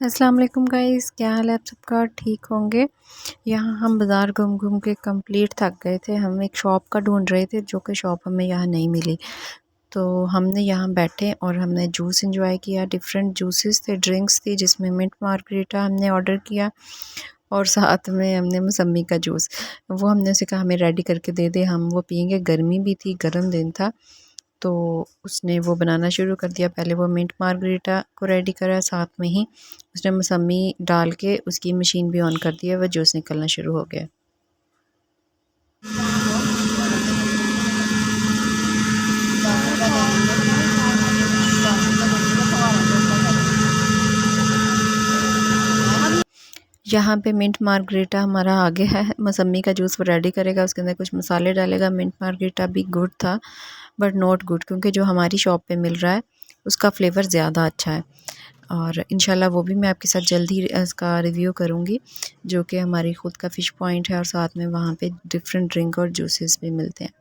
अस्सलाम वालेकुम गाइस, क्या हाल है आप सबका? ठीक होंगे। यहाँ हम बाज़ार घूम घूम के कंप्लीट थक गए थे। हम एक शॉप का ढूंढ रहे थे जो कि शॉप हमें यहाँ नहीं मिली। तो हमने यहाँ बैठे और हमने जूस इंजॉय किया। डिफरेंट जूसेस थे, ड्रिंक्स थी, जिसमें मिंट मार्गरीटा हमने ऑर्डर किया और साथ में हमने मौसमी का जूस। वो हमने उसे कहा हमें रेडी करके दे दे, हम वो पियेंगे। गर्मी भी थी, गर्म दिन था, तो उसने वो बनाना शुरू कर दिया। पहले वो मिंट मार्गरीटा को रेडी करा, साथ में ही उसने मौसमी डाल के उसकी मशीन भी ऑन कर दिया। वह जूस निकलना शुरू हो गया। यहाँ पे मिंट मार्गरीटा हमारा आगे है। मौसमी का जूस वो रेडी करेगा, उसके अंदर कुछ मसाले डालेगा। मिंट मार्गरीटा भी गुड था बट नॉट गुड, क्योंकि जो हमारी शॉप पे मिल रहा है उसका फ्लेवर ज़्यादा अच्छा है। और इंशाल्लाह वो भी मैं आपके साथ जल्दी इसका रिव्यू करूँगी, जो कि हमारी ख़ुद का फ़िश पॉइंट है और साथ में वहाँ पे डिफरेंट ड्रिंक और जूसेस भी मिलते हैं।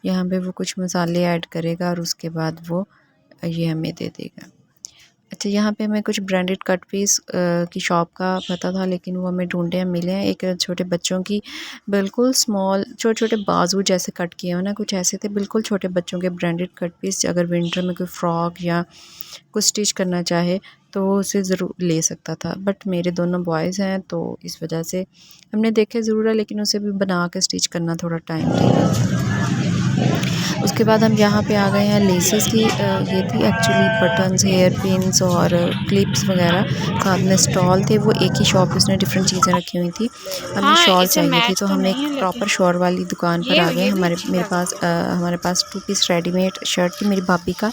यहाँ पे वो कुछ मसाले ऐड करेगा और उसके बाद वो ये हमें दे देगा। अच्छा, यहाँ पे हमें कुछ ब्रांडेड कट पीस की शॉप का पता था, लेकिन वो हमें ढूंढे हम मिले हैं। एक छोटे बच्चों की बिल्कुल स्मॉल छोटे छोटे बाजू जैसे कट किए हो ना, कुछ ऐसे थे बिल्कुल छोटे बच्चों के ब्रांडेड कट पीस। अगर विंटर में कोई फ्रॉक या कुछ स्टिच करना चाहे तो वो उसे ज़रूर ले सकता था, बट मेरे दोनों बॉयज़ हैं तो इस वजह से हमने देखे ज़रूर है, लेकिन उसे भी बना के स्टिच करना थोड़ा टाइम लेगा। उसके बाद हम यहाँ पे आ गए हैं लेसेस की। ये थी एक्चुअली बटन्स, हेयर पिन्स और क्लिप्स वगैरह। साथ में स्टॉल थे, वो एक ही शॉप उसने डिफरेंट चीज़ें रखी हुई थी। हमें शॉल चाहिए थी तो हम एक प्रॉपर शॉल वाली दुकान पर आ गए। हमारे पास 2 पीस रेडीमेड शर्ट थी मेरी भाभी का,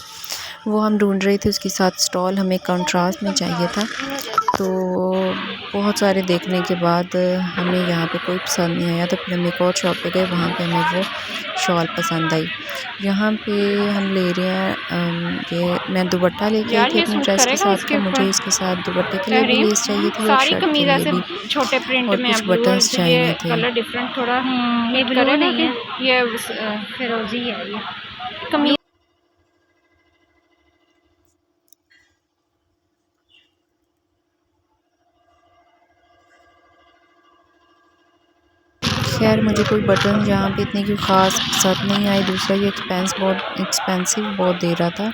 वो हम ढूंढ रहे थे। उसके साथ स्टॉल हमें कंट्रास्ट में चाहिए था। तो बहुत सारे देखने के बाद हमें यहाँ पे कोई पसंद नहीं आया, तो फिर हम एक और शॉप पे गए, वहाँ पे हमें वो शॉल पसंद आई। यहाँ पे हम ले रहे हैं ये मैं दुपट्टा लेके आई थी अपनी ड्रेस के साथ, तो मुझे इसके साथ दुपट्टे के लिए भी लेस चाहिए थी और शर्ट के लिए भी, छोटे प्रिंट और में कुछ ब्लू, बटन्स ये चाहिए थे। कलर डिफरेंट थोड़ा ये ब्लू नहीं है, ये फिरोजी है ये। कमीज। खैर मुझे कोई बटन यहाँ पे इतनी कोई ख़ास पसंद नहीं आई। दूसरा ये बहुत एक्सपेंसिव बहुत दे रहा था,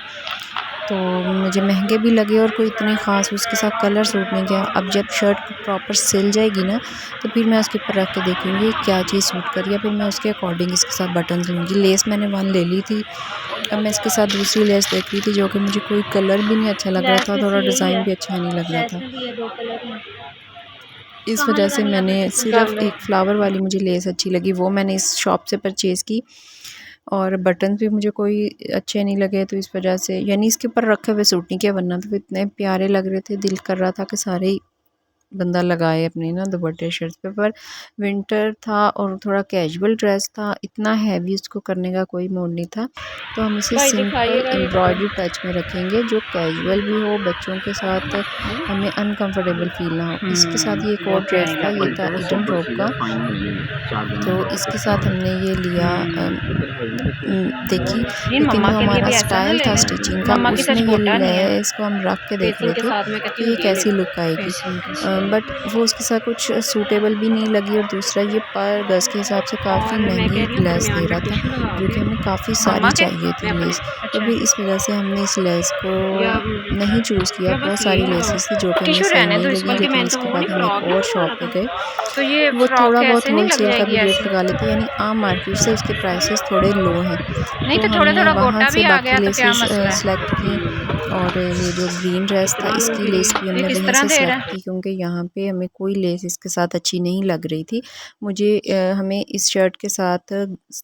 तो मुझे महंगे भी लगे और कोई इतनी ख़ास उसके साथ कलर सूट नहीं किया। अब जब शर्ट प्रॉपर सिल जाएगी ना, तो फिर मैं उसके ऊपर रख के देखूँगी क्या चीज़ सूट कर रही है, फिर मैं उसके अकॉर्डिंग इसके साथ बटन लूँगी। लेस मैंने 1 ले ली थी, अब मैं इसके साथ दूसरी लेस देख रही थी, जो कि मुझे कोई कलर भी नहीं अच्छा लग रहा था, थोड़ा डिज़ाइन भी अच्छा नहीं लग रहा लेस था। में भी ये 2 कलर हैं। इस कहाँ वजह से लगानी है मैंने आपने? सिर्फ़ एक फ्लावर वाली मुझे लेस अच्छी लगी, वो मैंने इस शॉप से परचेज़ की। और बटन्स भी मुझे कोई अच्छे नहीं लगे, तो इस वजह से यानी इसके ऊपर रखे हुए सूट नहीं किया, वरना तो इतने प्यारे लग रहे थे, दिल कर रहा था कि सारे ही बंदा लगाए अपने ना दुपट्टे शर्ट्स पे। पर विंटर था और थोड़ा कैजुअल ड्रेस था, इतना हैवी उसको करने का कोई मूड नहीं था, तो हम इसे भाई सिंपल दिखाइएगा ये एम्ब्रॉयडरी टच में रखेंगे, जो कैजुअल भी हो, बच्चों के साथ हमें अनकंफर्टेबल फील ना हो। इसके साथ ये एक और ड्रेस था, ये था ईडन रोब का, तो इसके साथ हमने ये लिया देखी, नहीं, लेकिन मम्मा जो के लिए हमारा भी ऐसा ना स्टाइल ले था लें। स्टिचिंग का, मम्मा की उसमें सच ये गोटा नहीं है, लेस को हम रख के देख फेसिंग रहे के थे साथ में कहती कि हूँ ये ये कैसी लुक आएगी, फेसिंग के साथ। बट वो उसके साथ कुछ सूटेबल भी नहीं लगी। और दूसरा ये पर गज़ के हिसाब से काफ़ी और मैं महंगी कह रही हूँ लेस दे दरमियान रहा पे था, टिश्यू लगा जो के कि हमें काफ़ी मम्मा सारी के चाहिए मैं थी अपने लेस। तो अच्छा फिर इस वजह से हमने इस लेस को या नहीं चूज़ किया। या बहुत बस ये सारी लेसेस थी जो कि हमें टिश्यू सही रहने नहीं दो इस, लगी, बल्कि लेकिन मैंने तो इसके वो नहीं बाद हम फ्रॉक एक नहीं और शॉप बोला पे था, गए। तो ये वो फ्रॉक थोड़ा बहुत ऐसे नहीं लग होलसेल का जाएगी भी रेट ऐसे। लगा लेते हैं, यानी आम मार्केट से उसके प्राइसेस थोड़े लो हैं, नहीं तो तो थोड़ा हमने थोड़ा वहाँ गोटा से भी आ बाकी गया तो क्या लेसेस मसला है। सेलेक्ट की। और ये जो ग्रीन ड्रेस था, कितना इसकी लूँगी लेस भी ये हमने किस वहीं तरह से दे सेलेक्ट रहा की, क्योंकि यहाँ पे हमें कोई लेस इसके साथ अच्छी नहीं लग रही थी। मुझे हमें इस शर्ट के साथ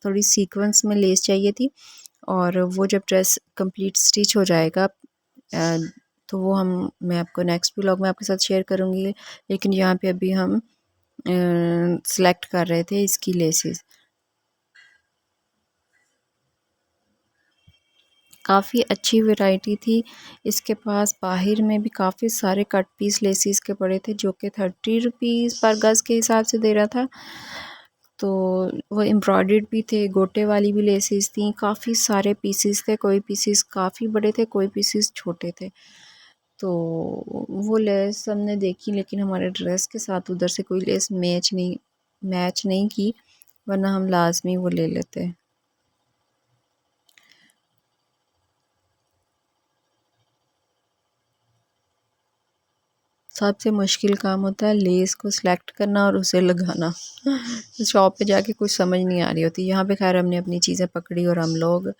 थोड़ी सीक्वेंस में लेस चाहिए थी, और वो जब ड्रेस कंप्लीट स्टिच हो जाएगा तो वो मैं आपको नेक्स्ट व्लॉग में आपके साथ शेयर करूँगी, लेकिन यहाँ पे अभी हम सेलेक्ट कर रहे थे इसकी लेसेस। काफ़ी अच्छी वैरायटी थी इसके पास। बाहर में भी काफ़ी सारे कट पीस लेसिस के पड़े थे, जो कि 30 रुपीज़ पर गज़ के हिसाब से दे रहा था। तो वो एम्ब्रॉयडर्ड भी थे, गोटे वाली भी लेसेस थी, काफ़ी सारे पीसेस थे, कोई पीसेस काफ़ी बड़े थे, कोई पीसेस छोटे थे। तो वो लेस हमने देखी, लेकिन हमारे ड्रेस के साथ उधर से कोई लेस मैच नहीं की, वरना हम लाजमी वो ले लेते। सबसे मुश्किल काम होता है लेस को सिलेक्ट करना और उसे लगाना। शॉप पे जाके कुछ समझ नहीं आ रही होती। यहाँ पे खैर हमने अपनी चीज़ें पकड़ी और हम लोग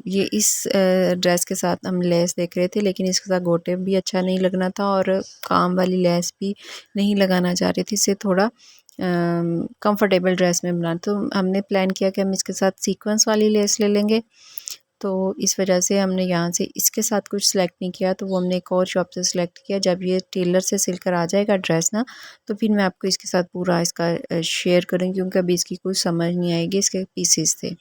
ये इस ड्रेस के साथ हम लेस देख रहे थे, लेकिन इसके साथ गोटे भी अच्छा नहीं लगना था और काम वाली लेस भी नहीं लगाना चाह रही थी। इसे थोड़ा कंफर्टेबल ड्रेस में बनाना, तो हमने प्लान किया कि हम इसके साथ सीक्वेंस वाली लेस ले लेंगे। तो इस वजह से हमने यहाँ से इसके साथ कुछ सिलेक्ट नहीं किया, तो वो हमने एक और शॉप से सिलेक्ट किया। जब ये टेलर से सिल कर आ जाएगा ड्रेस ना, तो फिर मैं आपको इसके साथ पूरा इसका शेयर करूँगी, क्योंकि अभी इसकी कुछ समझ नहीं आएगी, इसके पीसेस थे।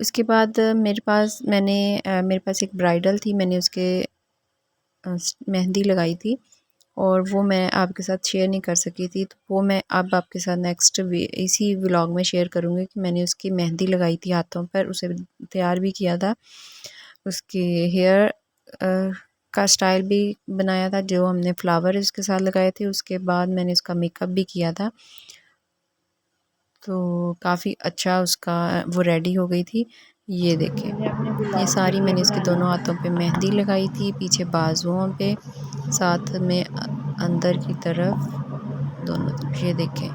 उसके बाद मेरे पास एक ब्राइडल थी, मैंने उसके मेहंदी लगाई थी और वो मैं आपके साथ शेयर नहीं कर सकी थी, तो वो मैं अब आपके साथ नेक्स्ट इसी व्लॉग में शेयर करूँगी कि मैंने उसकी मेहंदी लगाई थी हाथों पर, उसे तैयार भी किया था, उसके हेयर का स्टाइल भी बनाया था, जो हमने फ्लावर उसके साथ लगाए थे। उसके बाद मैंने उसका मेकअप भी किया था, तो काफ़ी अच्छा उसका वो रेडी हो गई थी। ये देखें, ये सारी मैंने इसके दोनों हाथों पे मेहंदी लगाई थी, पीछे बाजुओं पे, साथ में अंदर की तरफ, दोनों तरफ। ये देखें,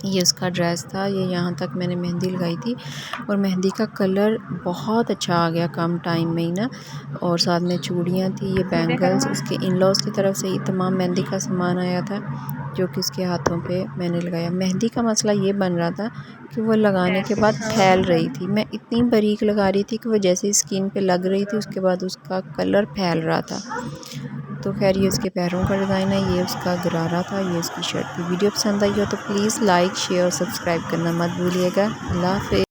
ये उसका ड्रेस था, ये यहाँ तक मैंने मेहंदी लगाई थी और मेहंदी का कलर बहुत अच्छा आ गया कम टाइम में ही ना। और साथ में चूड़ियाँ थी, ये बैंगल्स, उसके इन लॉज की तरफ से ही तमाम मेहंदी का सामान आया था, जो कि उसके हाथों पे मैंने लगाया। मेहंदी का मसला ये बन रहा था कि वो लगाने के बाद फैल रही थी, मैं इतनी बारीक लगा रही थी कि वो जैसे स्किन पे लग रही थी उसके बाद उसका कलर फैल रहा था। तो खैर ये उसके पैरों का डिज़ाइन है, ये उसका गरारा था, ये उसकी शर्ट थी। वीडियो पसंद आई हो तो प्लीज़ लाइक शेयर और सब्सक्राइब करना मत भूलिएगा। अल्लाह हाफ़िज़।